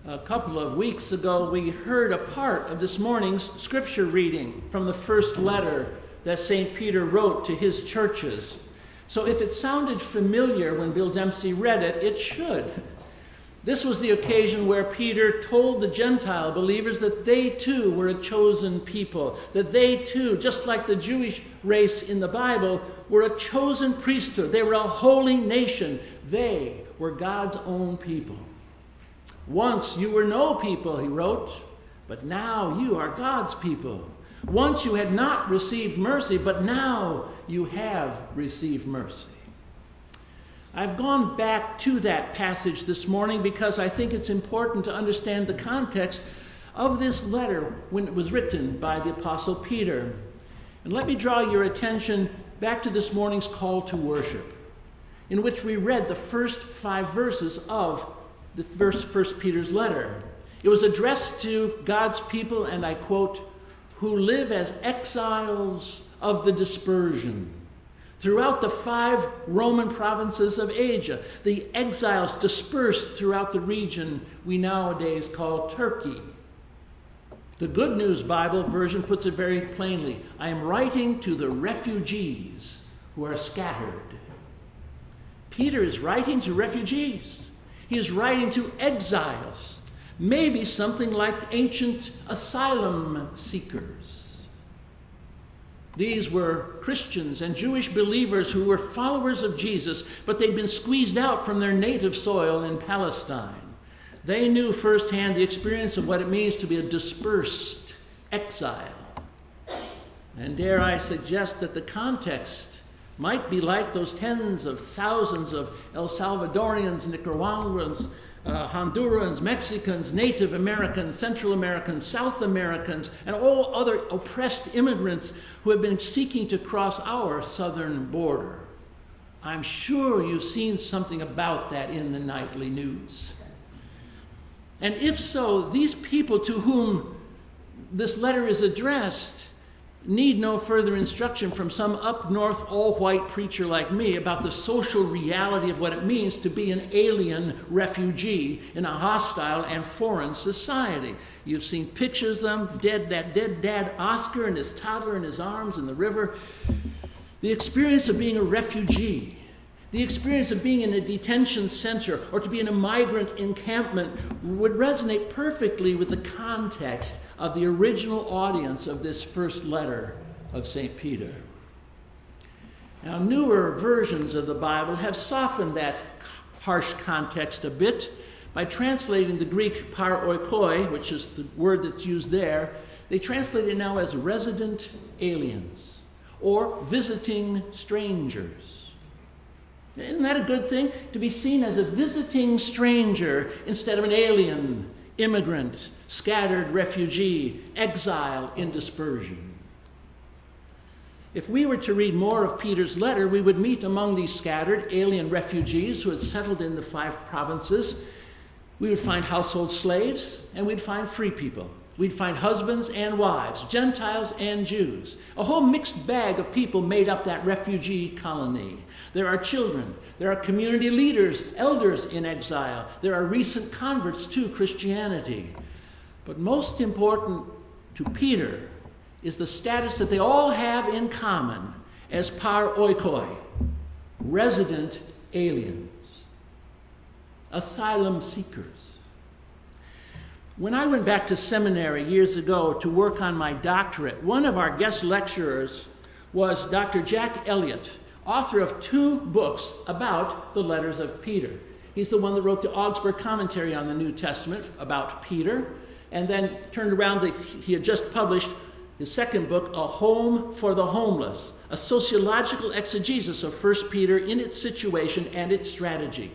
A couple of weeks ago, we heard a part of this morning's scripture reading from the first letter that St. Peter wrote to his churches. So if it sounded familiar when Bill Dempsey read it, it should. This was the occasion where Peter told the Gentile believers that they too were a chosen people, that they too, just like the Jewish race in the Bible, were a chosen priesthood. They were a holy nation. They were God's own people. Once you were no people, he wrote, but now you are God's people. Once you had not received mercy, but now you have received mercy. I've gone back to that passage this morning because I think it's important to understand the context of this letter when it was written by the Apostle Peter. And let me draw your attention back to this morning's call to worship, in which we read the first 5 verses of the first Peter's letter. It was addressed to God's people, and I quote, who live as exiles of the dispersion throughout the 5 Roman provinces of Asia, the exiles dispersed throughout the region we nowadays call Turkey. The Good News Bible version puts it very plainly. I am writing to the refugees who are scattered. Peter is writing to refugees. He is writing to exiles, maybe something like ancient asylum seekers. These were Christians and Jewish believers who were followers of Jesus, but they'd been squeezed out from their native soil in Palestine. They knew firsthand the experience of what it means to be a dispersed exile. And dare I suggest that the context might be like those tens of thousands of El Salvadorians, Nicaraguans, Hondurans, Mexicans, Native Americans, Central Americans, South Americans, and all other oppressed immigrants who have been seeking to cross our southern border. I'm sure you've seen something about that in the nightly news. And if so, these people to whom this letter is addressed need no further instruction from some up north all-white preacher like me about the social reality of what it means to be an alien refugee in a hostile and foreign society. You've seen pictures of them, that dead dad Oscar and his toddler in his arms in the river. The experience of being a refugee, the experience of being in a detention center or to be in a migrant encampment would resonate perfectly with the context of the original audience of this first letter of St. Peter. Now, newer versions of the Bible have softened that harsh context a bit by translating the Greek paroikoi, which is the word that's used there. They translate it now as resident aliens or visiting strangers. Isn't that a good thing? To be seen as a visiting stranger instead of an alien, immigrant, scattered refugee, exile in dispersion. If we were to read more of Peter's letter, we would meet among these scattered alien refugees who had settled in the 5 provinces. We would find household slaves, and we'd find free people. We'd find husbands and wives, Gentiles and Jews. A whole mixed bag of people made up that refugee colony. There are children. There are community leaders, elders in exile. There are recent converts to Christianity. But most important to Peter is the status that they all have in common as paroikoi, resident aliens, asylum seekers. When I went back to seminary years ago to work on my doctorate, one of our guest lecturers was Dr. Jack Elliott, author of 2 books about the letters of Peter. He's the one that wrote the Augsburg Commentary on the New Testament about Peter, and then turned around, he had just published his second book, A Home for the Homeless, a sociological exegesis of 1 Peter in its situation and its strategy.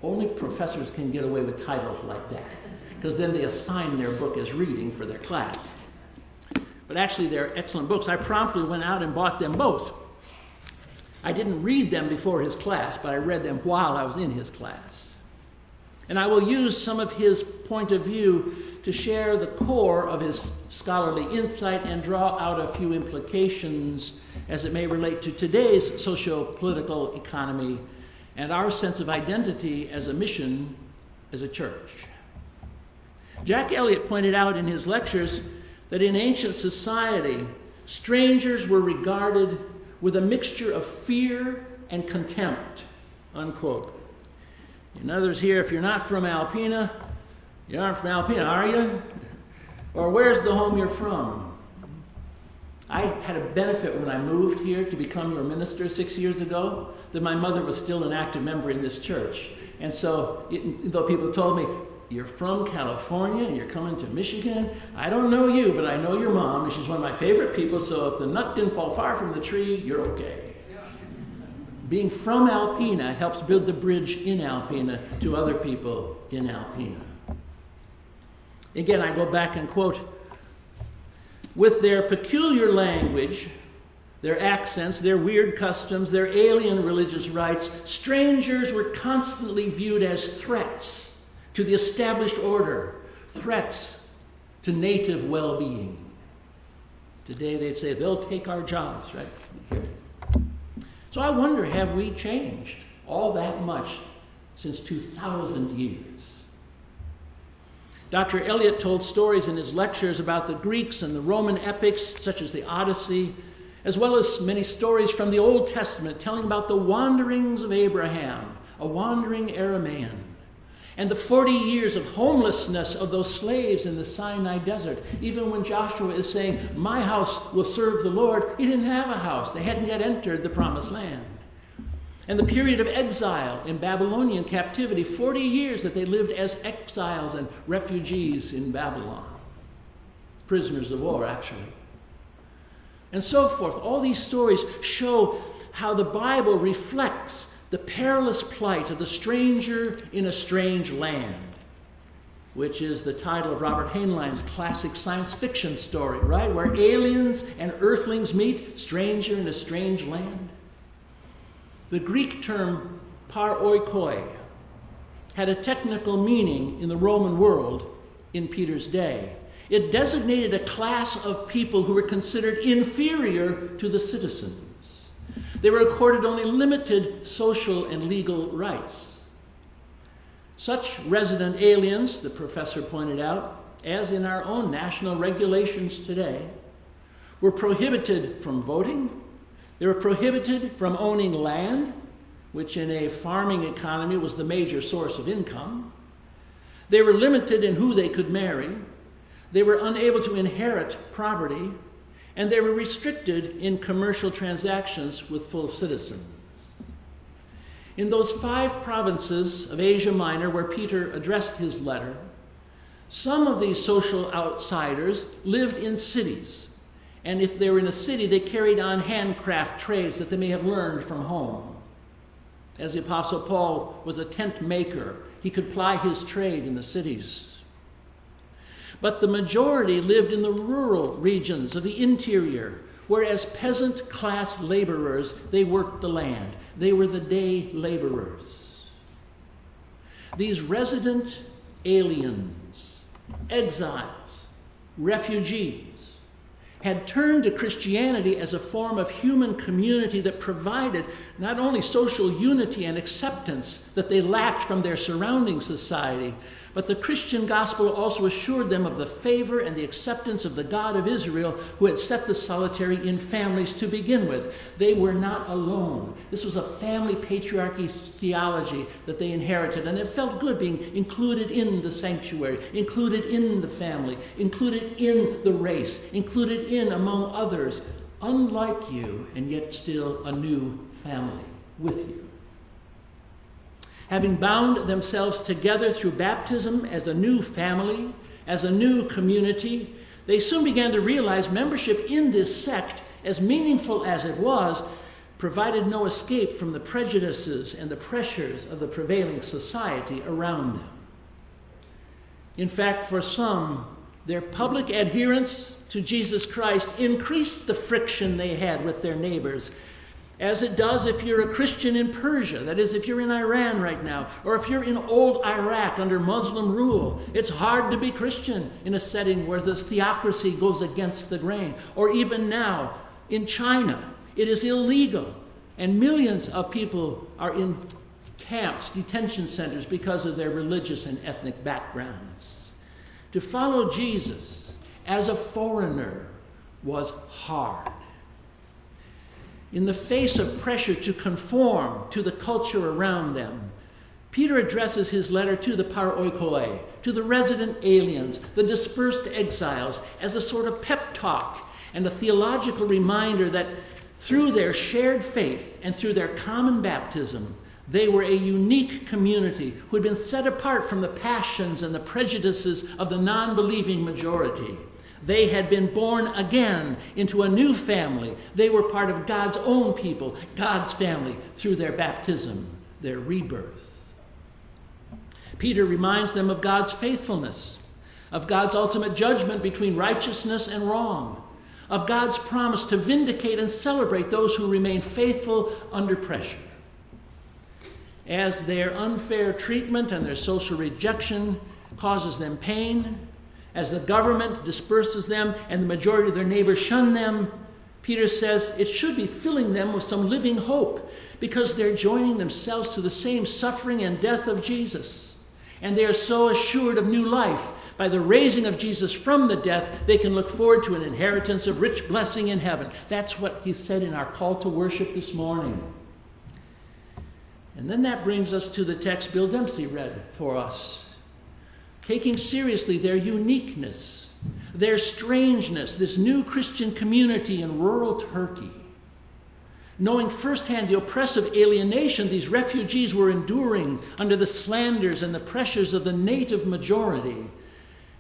Only professors can get away with titles like that, because then they assign their book as reading for their class. But actually, they're excellent books. I promptly went out and bought them both. I didn't read them before his class, but I read them while I was in his class. And I will use some of his point of view to share the core of his scholarly insight and draw out a few implications as it may relate to today's socio-political economy and our sense of identity as a mission, as a church. Jack Elliott pointed out in his lectures that in ancient society, strangers were regarded with a mixture of fear and contempt, unquote. In others here, if you're not from Alpena, you aren't from Alpena, are you? Or where's the home you're from? I had a benefit when I moved here to become your minister 6 years ago, that my mother was still an active member in this church. And so, though people told me, you're from California and you're coming to Michigan, I don't know you, but I know your mom, and she's one of my favorite people, so if the nut didn't fall far from the tree, you're okay. Being from Alpena helps build the bridge in Alpena to other people in Alpena. Again, I go back and quote, with their peculiar language, their accents, their weird customs, their alien religious rites, strangers were constantly viewed as threats to the established order, threats to native well-being. Today they'd say, they'll take our jobs, right? So I wonder, have we changed all that much since 2,000 years? Dr. Elliott told stories in his lectures about the Greeks and the Roman epics, such as the Odyssey, as well as many stories from the Old Testament telling about the wanderings of Abraham, a wandering Aramaean, and the 40 years of homelessness of those slaves in the Sinai desert. Even when Joshua is saying, my house will serve the Lord, he didn't have a house. They hadn't yet entered the promised land. And the period of exile in Babylonian captivity, 40 years that they lived as exiles and refugees in Babylon. Prisoners of war, actually. And so forth. All these stories show how the Bible reflects the perilous plight of the stranger in a strange land, which is the title of Robert Heinlein's classic science fiction story, right? Where aliens and earthlings meet, stranger in a strange land. The Greek term paroikoi had a technical meaning in the Roman world in Peter's day. It designated a class of people who were considered inferior to the citizens. They were accorded only limited social and legal rights. Such resident aliens, the professor pointed out, as in our own national regulations today, were prohibited from voting. They were prohibited from owning land, which in a farming economy was the major source of income. They were limited in who they could marry. They were unable to inherit property, and they were restricted in commercial transactions with full citizens. In those 5 provinces of Asia Minor where Peter addressed his letter, some of these social outsiders lived in cities. And if they were in a city, they carried on handcraft trades that they may have learned from home. As the Apostle Paul was a tent maker, he could ply his trade in the cities. But the majority lived in the rural regions of the interior, where as peasant class laborers, they worked the land. They were the day laborers. These resident aliens, exiles, refugees, had turned to Christianity as a form of human community that provided not only social unity and acceptance that they lacked from their surrounding society, but the Christian gospel also assured them of the favor and the acceptance of the God of Israel, who had set the solitary in families to begin with. They were not alone. This was a family patriarchy theology that they inherited, and it felt good being included in the sanctuary, included in the family, included in the race, included in among others, unlike you, and yet still a new family with you. Having bound themselves together through baptism as a new family, as a new community, they soon began to realize membership in this sect, as meaningful as it was, provided no escape from the prejudices and the pressures of the prevailing society around them. In fact, for some, their public adherence to Jesus Christ increased the friction they had with their neighbors, as it does if you're a Christian in Persia, that is, if you're in Iran right now, or if you're in old Iraq under Muslim rule. It's hard to be Christian in a setting where the theocracy goes against the grain. Or even now, in China, it is illegal, and millions of people are in camps, detention centers, because of their religious and ethnic backgrounds. To follow Jesus as a foreigner was hard. In the face of pressure to conform to the culture around them, Peter addresses his letter to the paroikoi, to the resident aliens, the dispersed exiles, as a sort of pep talk and a theological reminder that through their shared faith and through their common baptism, they were a unique community who had been set apart from the passions and the prejudices of the non-believing majority. They had been born again into a new family. They were part of God's own people, God's family, through their baptism, their rebirth. Peter reminds them of God's faithfulness, of God's ultimate judgment between righteousness and wrong, of God's promise to vindicate and celebrate those who remain faithful under pressure. As their unfair treatment and their social rejection causes them pain, as the government disperses them and the majority of their neighbors shun them, Peter says it should be filling them with some living hope because they're joining themselves to the same suffering and death of Jesus. And they are so assured of new life. By the raising of Jesus from the death, they can look forward to an inheritance of rich blessing in heaven. That's what he said in our call to worship this morning. And then that brings us to the text Bill Dempsey read for us. Taking seriously their uniqueness, their strangeness, this new Christian community in rural Turkey. Knowing firsthand the oppressive alienation these refugees were enduring under the slanders and the pressures of the native majority,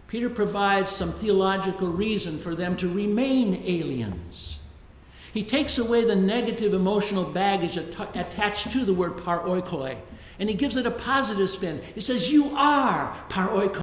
Peter provides some theological reason for them to remain aliens. He takes away the negative emotional baggage attached to the word paroikoi, and he gives it a positive spin. He says, you are paroikoi.